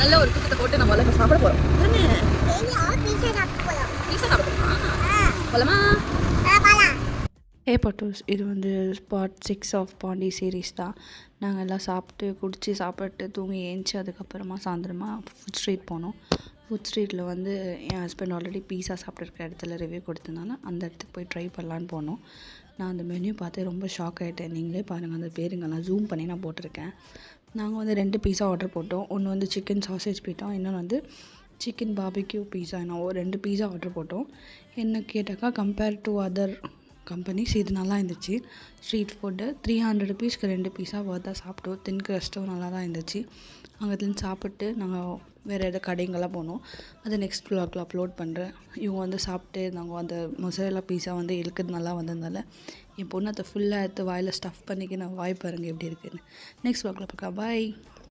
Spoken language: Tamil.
நல்ல ஒரு தூக்கத்தை போட்டு நம்ம எல்லாம் சாப்பிட போகிறோம். பீஸா சாப்பிட போகிறோமா? போலாமா? பட்டூஸ் இது வந்து பார்ட் 6 ஆஃப் பாண்டி சீரீஸ் தான். நாங்கள் எல்லாம் சாப்பிட்டு குடித்து சாப்பிட்டு தூங்கி ஏஞ்சி அதுக்கப்புறமா சாயந்தரமா ஃபுட் ஸ்ட்ரீட் போனோம். ஃபுட் ஸ்ட்ரீட்டில் வந்து என் ஹஸ்பண்ட் ஆல்ரெடி பீஸா சாப்பிட்ருக்க இடத்துல ரிவ்யூ கொடுத்ததுனால அந்த இடத்துக்கு போய் ட்ரை பண்ணலான்னு போனோம். நான் அந்த மெனு பார்த்து ரொம்ப ஷாக் ஆகிட்டேன். நீங்களே பாருங்கள், அந்த பேருங்கெல்லாம் ஜூம் பண்ணி நான் போட்டிருக்கேன். நாங்கள் வந்து 2 பீஸா ஆர்டர் போட்டோம். ஒன்று வந்து சிக்கன் சாசேஜ் பீட்டா, இன்னொன்று வந்து சிக்கன் பார்பிக்யூ பீஸா. நான் 2 பீஸா ஆர்டர் போட்டோம். என்ன கேட்டாக்கா கம்பேர் டு அதர் கம்பெனிஸ் இது நல்லா இருந்துச்சு. ஸ்ட்ரீட் ஃபுட்டு 300 ருபீஸ்க்கு 2 பீஸா வர்த்தாக சாப்பிட்டோம். தின் கிரஸ்ட்டும் நல்லா தான் இருந்துச்சு. அங்கேருந்து சாப்பிட்டு நாங்கள் வேறு எதாவது கடைங்கெல்லாம் போனோம். அதை நெக்ஸ்ட் வ்ளாகில் அப்லோட் பண்ணுறேன். இவங்க வந்து சாப்பிட்டு நாங்கள் அந்த மொசரேலா பீஸா வந்து இழுக்கிறது நல்லா வந்ததுனால என் பொண்ணு அதை ஃபுல்லாக எடுத்து வாயில் ஸ்டஃப் பண்ணிக்க நான் வாய் பாருங்கள் எப்படி இருக்குதுன்னு. நெக்ஸ்ட் வ்ளாகில் பார்க்கலாம். பாய்.